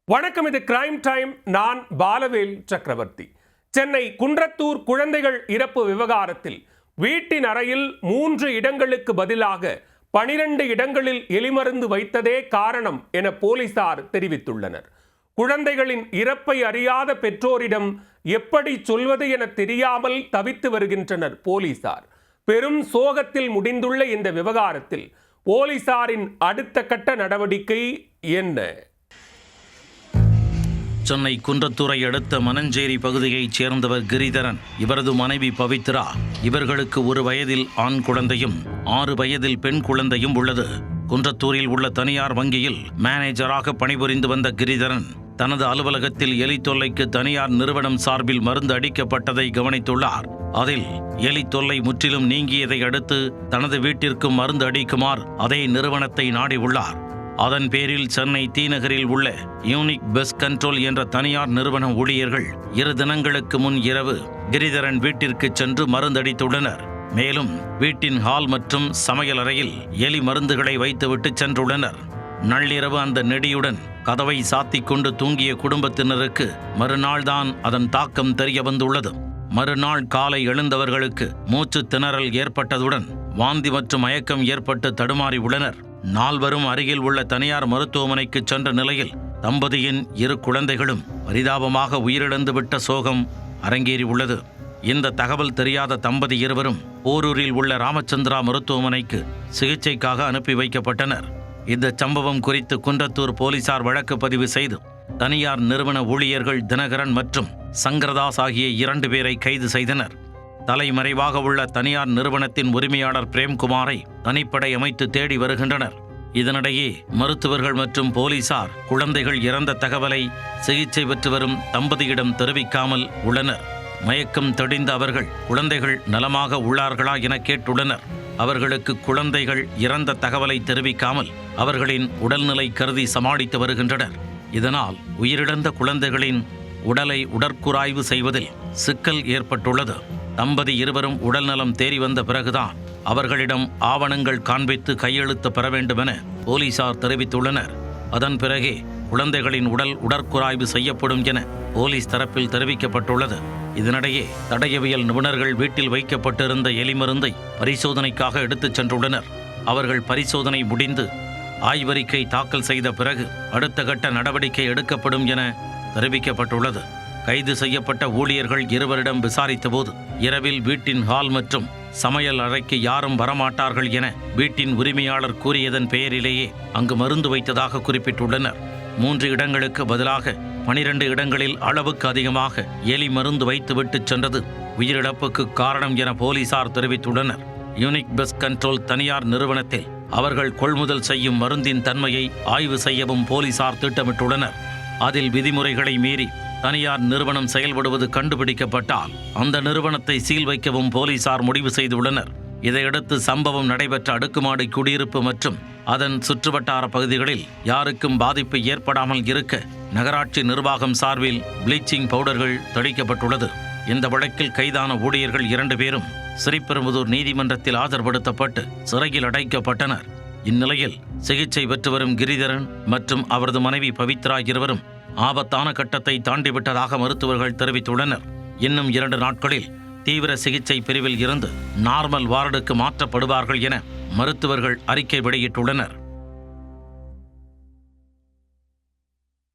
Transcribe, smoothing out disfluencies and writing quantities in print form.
வணக்கம், இது crime time. நான் பாலவேல் சக்கரவர்த்தி. சென்னை குன்றத்தூர் குழந்தைகள் இறப்பு விவகாரத்தில் வீட்டின் அறையில் 3 இடங்களுக்கு பதிலாக 12 இடங்களில் எலிமருந்து வைத்ததே காரணம் என போலீசார் தெரிவித்துள்ளனர். குழந்தைகளின் இறப்பை அறியாத பெற்றோரிடம் எப்படி சொல்வது என தெரியாமல் தவித்து வருகின்றனர் போலீசார். பெரும் சோகத்தில் முடிந்துள்ள இந்த விவகாரத்தில் போலீசாரின் அடுத்த கட்ட நடவடிக்கை என்ன? சென்னை குன்றத்தூரை அடுத்த மணஞ்சேரி பகுதியைச் சேர்ந்தவர் கிரிதரன். இவரது மனைவி பவித்ரா. இவர்களுக்கு 1 வயதில் ஆண் குழந்தையும் 6 வயதில் பெண் குழந்தையும் உள்ளது. குன்றத்தூரில் உள்ள தனியார் வங்கியில் மேனேஜராக பணிபுரிந்து வந்த கிரிதரன் தனது அலுவலகத்தில் எலி தொல்லைக்கு தனியார் நிறுவனம் சார்பில் மருந்து அடிக்கப்பட்டதை கவனித்துள்ளார். அதில் எலி தொல்லை முற்றிலும் நீங்கியதை அடுத்து தனது வீட்டிற்கும் மருந்து அடிக்குமாறு அதே நிறுவனத்தை நாடியுள்ளார். அதன் பேரில் சென்னை தீநகரில் உள்ள யூனிக் பெஸ்ட் கண்ட்ரோல் என்ற தனியார் நிறுவன ஊழியர்கள் 2 தினங்களுக்கு முன் இரவு கிரிதரன் வீட்டிற்கு சென்று மருந்தடித்துள்ளனர். மேலும் வீட்டின் ஹால் மற்றும் சமையல் அறையில் எலி மருந்துகளை வைத்துவிட்டு சென்றுள்ளனர். நள்ளிரவு அந்த நெடியுடன் கதவை சாத்திக் கொண்டு தூங்கிய குடும்பத்தினருக்கு மறுநாள் தான் அதன் தாக்கம் தெரிய வந்துள்ளது. மறுநாள் காலை எழுந்தவர்களுக்கு மூச்சு திணறல் ஏற்பட்டதுடன் வாந்தி மற்றும் மயக்கம் ஏற்பட்டு தடுமாறி உள்ளனர். நால்வரும் அருகில் உள்ள தனியார் மருத்துவமனைக்கு சென்ற நிலையில் தம்பதியின் 2 குழந்தைகளும் பரிதாபமாக உயிரிழந்துவிட்ட சோகம் அரங்கேறி உள்ளது. இந்த தகவல் தெரியாத தம்பதி இருவரும் போரூரில் உள்ள ராமச்சந்திரா மருத்துவமனைக்கு சிகிச்சைக்காக அனுப்பி வைக்கப்பட்டனர். இந்த சம்பவம் குறித்து குன்றத்தூர் போலீசார் வழக்கு பதிவு செய்து தனியார் நிறுவன ஊழியர்கள் தினகரன் மற்றும் சங்கரதாஸ் ஆகிய 2 பேரை கைது செய்தனர். தலைமறைவாக உள்ள தனியார் நிறுவனத்தின் உரிமையாளர் பிரேம்குமாரை தனிப்படை அமைத்து தேடி வருகின்றனர். இதனிடையே மருத்துவர்கள் மற்றும் போலீசார் குழந்தைகள் இறந்த தகவலை சிகிச்சை பெற்று வரும் தம்பதியிடம் தெரிவிக்காமல் உள்ளனர். மயக்கம் தெளிந்த அவர்கள் குழந்தைகள் நலமாக உள்ளார்களா என கேட்டுள்ளனர். அவர்களுக்கு குழந்தைகள் இறந்த தகவலை தெரிவிக்காமல் அவர்களின் உடல்நிலை கருதி சமாளித்து வருகின்றனர். இதனால் உயிரிழந்த குழந்தைகளின் உடலை உடற்கூராய்வு செய்வதில் சிக்கல் ஏற்பட்டுள்ளது. தம்பதி இருவரும் உடல்நலம் தேறி வந்த பிறகுதான் அவர்களிடம் ஆவணங்கள் காண்பித்து கையெழுத்து பெற வேண்டும் என போலீசார் தெரிவித்துள்ளனர். அதன் பிறகே குழந்தைகளின் உடல் உடற்கூராய்வு செய்யப்படும் என போலீஸ் தரப்பில் தெரிவிக்கப்பட்டுள்ளது. இதனிடையே தடயவியல் நிபுணர்கள் வீட்டில் வைக்கப்பட்டிருந்த எலிமருந்தை பரிசோதனைக்காக எடுத்துச் சென்றுள்ளனர். அவர்கள் பரிசோதனை முடிந்து ஆய்வறிக்கை தாக்கல் செய்த பிறகு அடுத்த கட்ட நடவடிக்கை எடுக்கப்படும் என தெரிவிக்கப்பட்டுள்ளது. கைது செய்யப்பட்ட ஊழியர்கள் இருவரிடம் விசாரித்தபோது இரவில் வீட்டின் ஹால் மற்றும் சமையல் அறைக்கு யாரும் வரமாட்டார்கள் என வீட்டின் உரிமையாளர் கூறியதன் பெயரிலேயே அங்கு மருந்து வைத்ததாக குறிப்பிட்டுள்ளனர். 3 இடங்களுக்கு பதிலாக 12 இடங்களில் அளவுக்கு அதிகமாக எலி மருந்து வைத்துவிட்டு சென்றது உயிரிழப்புக்கு காரணம் என போலீசார் தெரிவித்துள்ளனர். யூனிக் பெஸ்ட் கண்ட்ரோல் தனியார் நிறுவனத்தில் அவர்கள் கொள்முதல் செய்யும் மருந்தின் தன்மையை ஆய்வு செய்யவும் போலீசார் திட்டமிட்டுள்ளனர். அதில் விதிமுறைகளை மீறி தனியார் நிறுவனம் செயல்படுவது கண்டுபிடிக்கப்பட்டால் அந்த நிறுவனத்தை சீல் வைக்கவும் போலீசார் முடிவு செய்துள்ளனர். இதையடுத்து சம்பவம் நடைபெற்ற அடுக்குமாடி குடியிருப்பு மற்றும் அதன் சுற்றுவட்டார பகுதிகளில் யாருக்கும் பாதிப்பு ஏற்படாமல் இருக்க நகராட்சி நிர்வாகம் சார்பில் ப்ளீச்சிங் பவுடர்கள் தெளிக்கப்பட்டுள்ளது. இந்த வழக்கில் கைதான ஊழியர்கள் 2 பேரும் ஸ்ரீபெரும்புதூர் நீதிமன்றத்தில் ஆஜர்படுத்தப்பட்டு சிறையில் அடைக்கப்பட்டனர். இந்நிலையில் சிகிச்சை பெற்று வரும் கிரிதரன் மற்றும் அவரது மனைவி பவித்ரா இருவரும் ஆபத்தான கட்டத்தை தாண்டிவிட்டதாக மருத்துவர்கள் தெரிவித்துள்ளனர். இன்னும் 2 நாட்களில் தீவிர சிகிச்சை பிரிவில் இருந்து நார்மல் வார்டுக்கு மாற்றப்படுவார்கள் என மருத்துவர்கள் அறிக்கை வெளியிட்டுள்ளனர்.